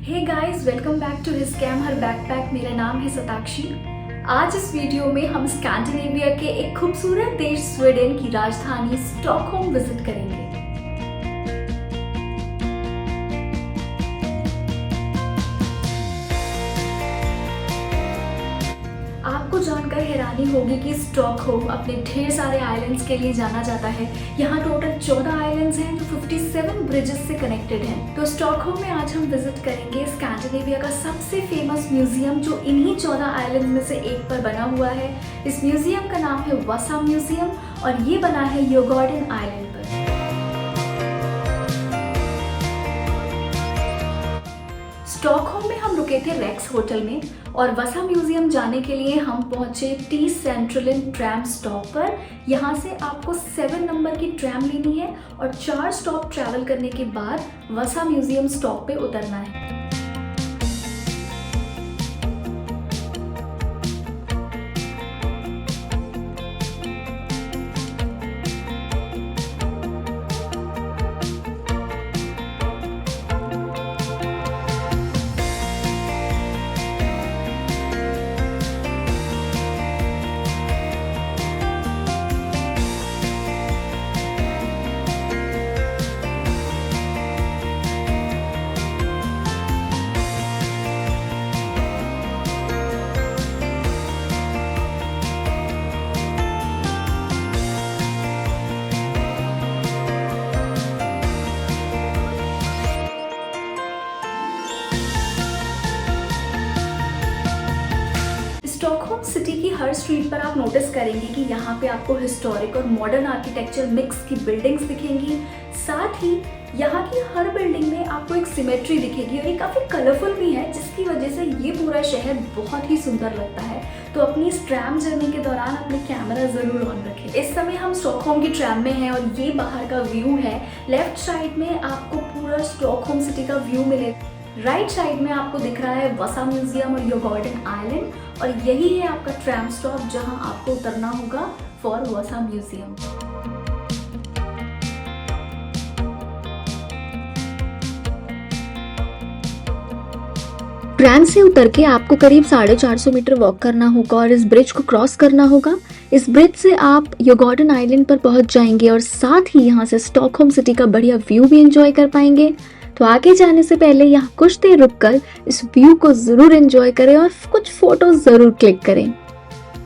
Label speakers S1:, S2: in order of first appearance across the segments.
S1: Hey guys, welcome back to his scam her backpack. मेरा नाम है सताक्षी। आज इस वीडियो में हम स्कैंडिनेविया के एक खूबसूरत देश स्वीडन की राजधानी स्टॉकहोम विजिट करेंगे। आपको जानकर हैरानी होगी कि स्टॉकहोम अपने ढेर सारे आइलैंड्स के लिए जाना जाता है। यहाँ टोटल 14 आइलैंड्स हैं जो 57 ब्रिजेस से कनेक्टेड हैं। तो स्टॉकहोम में आज हम विजिट करेंगे स्कैंडिनेविया का सबसे फेमस म्यूजियम जो इन्हीं 14 आइलैंड में से एक पर बना हुआ है। इस म्यूजियम का नाम है वसा म्यूजियम और ये बना है योगॉर्डन आइलैंड पर। स्टॉकहोम में हम रुके थे रेक्स होटल में और वसा म्यूजियम जाने के लिए हम पहुंचे टी सेंट्रलिन ट्रैम स्टॉप पर। यहाँ से आपको 7 नंबर की ट्रैम लेनी है और 4 स्टॉप ट्रैवल करने के बाद वसा म्यूजियम स्टॉप पे उतरना है। स्टॉकहोम सिटी की हर स्ट्रीट पर आप नोटिस करेंगे कि यहाँ पे आपको हिस्टोरिक और मॉडर्न आर्किटेक्चर मिक्स की बिल्डिंग्स दिखेंगी। साथ ही यहाँ की हर बिल्डिंग में आपको एक सिमेट्री दिखेगी और ये काफ़ी कलरफुल भी है, जिसकी वजह से ये पूरा शहर बहुत ही सुंदर लगता है। तो अपनी इस ट्रैम जर्नी के दौरान अपने कैमरा ज़रूर ऑन रखें। इस समय हम स्टॉकहोम की ट्रैम में हैं और ये बाहर का व्यू है। लेफ्ट साइड में आपको पूरा स्टॉकहोम सिटी का व्यू मिलेगा। राइट साइड में आपको दिख रहा है वसा म्यूजियम और योगॉर्डन आइलैंड और यही है आपका ट्रैम स्टॉप जहां आपको उतरना होगा फॉर वसा म्यूजियम।
S2: ट्रैम से उतर के आपको करीब 450 मीटर वॉक करना होगा और इस ब्रिज को क्रॉस करना होगा। इस ब्रिज से आप योगॉर्डन आइलैंड पर पहुंच जाएंगे और साथ ही यहाँ से स्टॉकहोम सिटी का बढ़िया व्यू भी एंजॉय कर पाएंगे। तो आगे जाने से पहले यहाँ कुछ देर रुककर इस व्यू को जरूर एंजॉय करें और कुछ फोटोज जरूर क्लिक करें।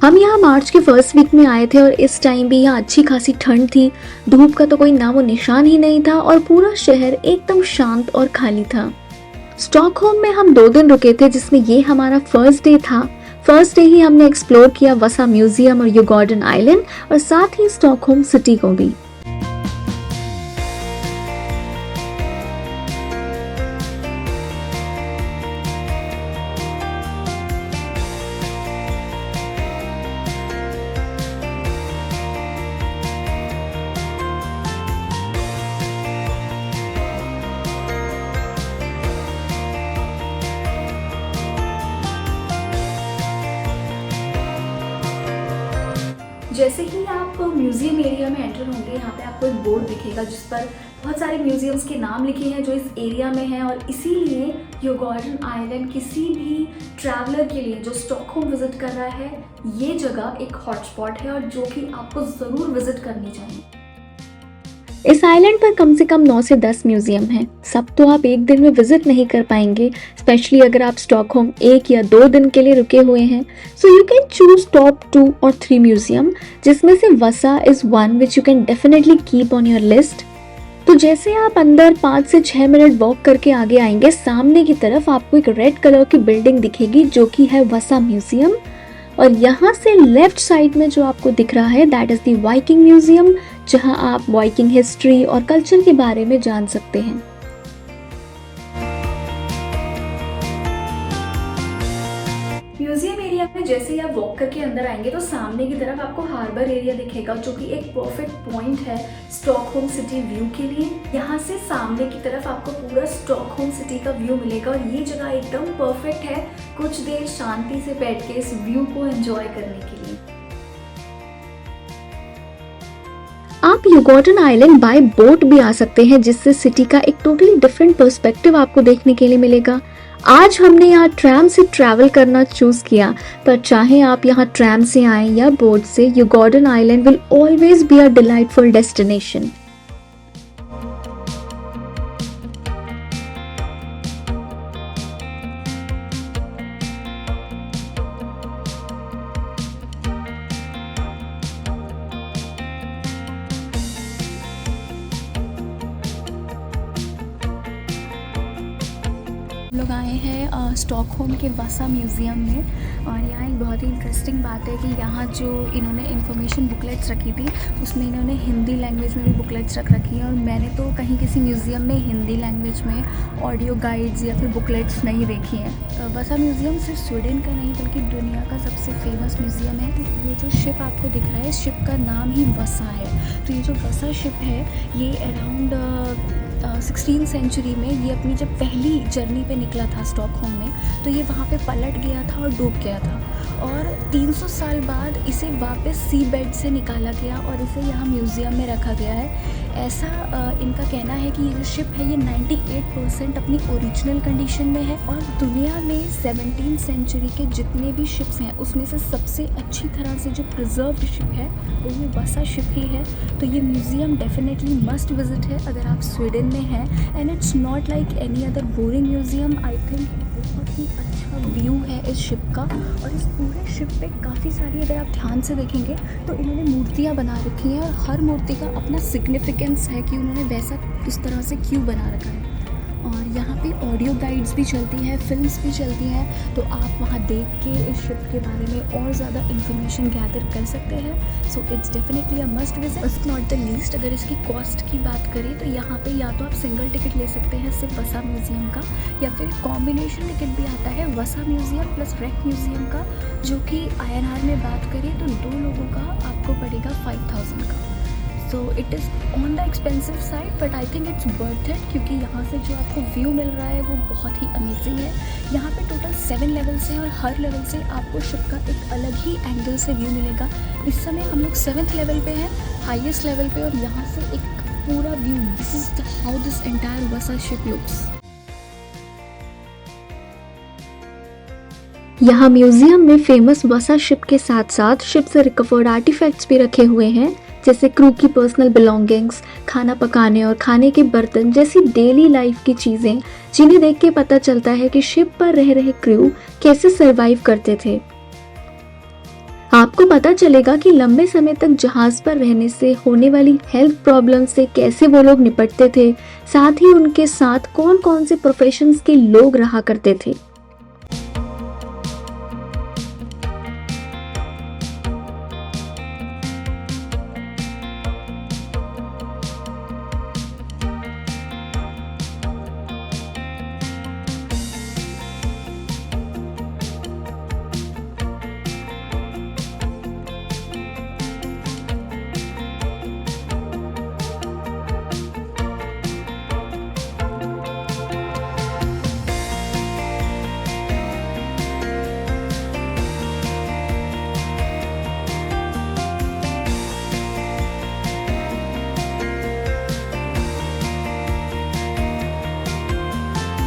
S2: हम यहाँ मार्च के फर्स्ट वीक में आए थे और इस टाइम भी यहाँ अच्छी खासी ठंड थी। धूप का तो कोई नामो निशान ही नहीं था और पूरा शहर एकदम शांत और खाली था। स्टॉकहोम में हम 2 दिन रुके थे, जिसमें ये हमारा फर्स्ट डे था। फर्स्ट डे ही हमने एक्सप्लोर किया वसा म्यूजियम और योगॉर्डन आइलैंड और साथ ही स्टॉकहोम सिटी को भी।
S1: जैसे ही आप म्यूजियम एरिया में एंटर होंगे, यहाँ पे आपको एक बोर्ड दिखेगा जिस पर बहुत सारे म्यूजियम्स के नाम लिखे हैं जो इस एरिया में हैं और इसीलिए योगॉर्डन आइलैंड किसी भी ट्रैवलर के लिए जो स्टॉकहोम विजिट कर रहा है, ये जगह एक हॉटस्पॉट है और जो कि आपको ज़रूर विजिट करनी चाहिए।
S2: इस आइलैंड पर कम से कम 9 से 10 म्यूजियम हैं। सब तो आप एक दिन में विजिट नहीं कर पाएंगे, स्पेशली अगर आप स्टॉकहोम 1 या 2 दिन के लिए रुके हुए हैं। So you can choose top 2 और 3 म्यूजियम, जिसमें से वसा is one which you can definitely keep on your list. तो जैसे आप अंदर 5 से 6 मिनट वॉक करके आगे आएंगे, सामने की तरफ आपको एक रेड कलर की बिल्डिंग दिखेगी जो कि है वसा म्यूजियम और यहाँ से लेफ्ट साइड में जो आपको दिख रहा है that is the Viking museum, जहां आप वाइकिंग हिस्ट्री और कल्चर के बारे में जान सकते हैं।
S1: म्यूजियम एरिया में जैसे ही आप वॉक करके अंदर आएंगे तो सामने की तरफ आपको हार्बर एरिया दिखेगा जो कि एक परफेक्ट पॉइंट है स्टॉकहोम सिटी व्यू के लिए। यहाँ से सामने की तरफ आपको पूरा स्टॉकहोम सिटी का व्यू मिलेगा और ये जगह एकदम परफेक्ट है कुछ देर शांति से बैठ के इस व्यू को एंजॉय करने के लिए।
S2: आप युगोटन आइलैंड बाय बोट भी आ सकते हैं, जिससे सिटी का एक टोटली डिफरेंट पर्सपेक्टिव आपको देखने के लिए मिलेगा। आज हमने यहाँ ट्रैम से ट्रैवल करना चूज किया, पर चाहे आप यहाँ ट्रैम से आए या बोट से, युगोटन island will always be a delightful destination.
S1: लोग आए हैं स्टॉकहोम के वसा म्यूज़ियम में, और यहाँ एक बहुत ही इंटरेस्टिंग बात है कि यहाँ जो इन्होंने इन्फॉर्मेशन बुकलेट्स रखी थी उसमें इन्होंने हिंदी लैंग्वेज में भी बुकलेट्स रख रखी हैं, और मैंने तो कहीं किसी म्यूज़ियम में हिंदी लैंग्वेज में ऑडियो गाइड्स या फिर बुकलेट्स नहीं देखी हैं। वसा म्यूज़ियम सिर्फ स्वीडन का नहीं बल्कि दुनिया का सबसे फेमस म्यूज़ियम है। ये जो शिप आपको दिख रहा है, इस शिप का नाम ही वसा है। तो ये जो वसा शिप है ये अराउंड 16th सेंचुरी में ये अपनी जब पहली जर्नी पे निकला था स्टॉकहोम में, तो ये वहाँ पे पलट गया था और डूब गया था, और 300 साल बाद इसे वापस सी बेड से निकाला गया और इसे यहाँ म्यूज़ियम में रखा गया है। ऐसा इनका कहना है कि ये जो शिप है ये 98% अपनी ओरिजिनल कंडीशन में है, और दुनिया में 17th सेंचुरी के जितने भी शिप्स हैं उसमें से सबसे अच्छी तरह से जो प्रिजर्व्ड शिप है वो ये वसा शिप ही है। तो ये म्यूज़ियम डेफिनेटली मस्ट विजिट है अगर आप स्वीडन में हैं, and it's not like any other boring museum. I think बहुत ही अच्छा व्यू है इस शिप का, और इस पूरे शिप पे काफ़ी सारी, अगर आप ध्यान से देखेंगे तो इन्होंने मूर्तियाँ बना रखी हैं, और हर मूर्ति का अपना सिग्निफिकेंस है कि उन्होंने वैसा उस तरह से क्यों बना रखा है। और यहाँ पे ऑडियो गाइड्स भी चलती हैं, फिल्म्स भी चलती हैं, तो आप वहाँ देख के इस शिप के बारे में और ज़्यादा इन्फॉर्मेशन गैदर कर सकते हैं। So it's definitely a must visit. It's not the least. अगर इसकी कॉस्ट की बात करें तो यहाँ पे या तो आप सिंगल टिकट ले सकते हैं सिर्फ वसा म्यूज़ियम का, या फिर कॉम्बिनेशन टिकट भी आता है वसा म्यूज़ियम प्लस रेक म्यूज़ियम का, जो कि INR में बात करें तो 2 लोगों का आपको पड़ेगा 5000 का। So it is on the expensive side, but I think it's worth it, क्योंकि यहाँ से जो आपको व्यू मिल रहा है वो बहुत ही अमेजिंग है। यहाँ पे टोटल 7 लेवल्स हैं, और हर लेवल से आपको शिप का एक अलग ही एंगल से व्यू मिलेगा। इस समय हम लोग 7th लेवल पे हैं, हाईएस्ट लेवल पे, और यहाँ से एक पूरा view, this is how this entire वसा शिप लुक्स।
S2: यहाँ म्यूजियम में फेमस वसा शिप के साथ साथ शिप से रिकवर्ड आर्टिफैक्ट्स भी रखे हुए हैं, जैसे क्रू की पर्सनल बिलोंगिंग्स, खाना पकाने और खाने के बर्तन जैसी डेली लाइफ की चीजें, जिन्हें देख के पता चलता है कि शिप पर रह रहे क्रू कैसे सरवाइव करते थे। आपको पता चलेगा कि लंबे समय तक जहाज पर रहने से होने वाली हेल्थ प्रॉब्लम से कैसे वो लोग निपटते थे, साथ ही उनके साथ कौन कौन से प्रोफेशंस के लोग रहा करते थे।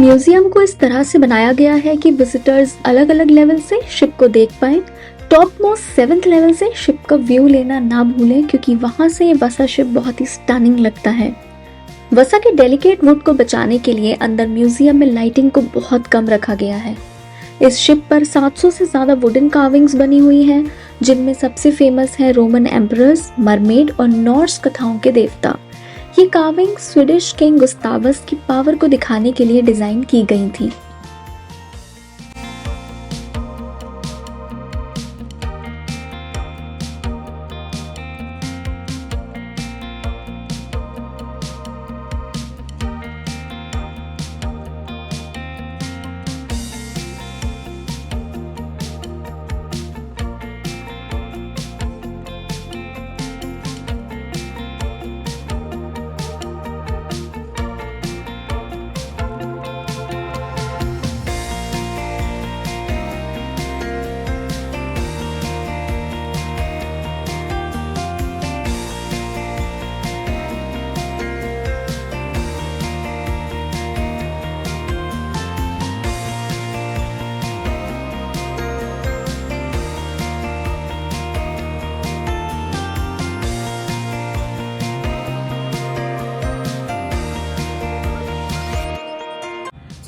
S2: म्यूजियम को इस तरह से बनाया गया है कि विजिटर्स अलग अलग लेवल से शिप को देख पाएं। टॉप मोस्ट 7th लेवल से शिप का व्यू लेना ना भूलें, क्योंकि वहां से ये वसा शिप बहुत ही स्टनिंग लगता है। वसा के डेलिकेट वुड को बचाने के लिए अंदर म्यूजियम में लाइटिंग को बहुत कम रखा गया है। इस शिप पर 700 से ज्यादा वुडन कार्विंग्स बनी हुई हैं, जिनमें सबसे फेमस है रोमन एम्परर्स, मरमेड और नॉर्स कथाओं के देवता। ये कार्विंग स्वीडिश किंग गुस्तावस की पावर को दिखाने के लिए डिजाइन की गई थी।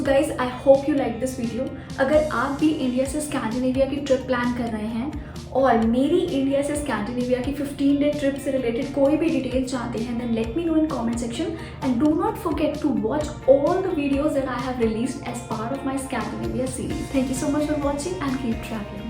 S1: So guys I hope you like this video. अगर आप भी इंडिया से स्कैंडिनेविया की ट्रिप प्लान कर रहे हैं और मेरी इंडिया से स्कैंडिनेविया की 15-day ट्रिप से रिलेटेड कोई भी डिटेल चाहते हैं, then let me know in comment section and do not forget to watch all the videos that I have released as part of my Scandinavia series. Thank you so much for watching and keep travelling.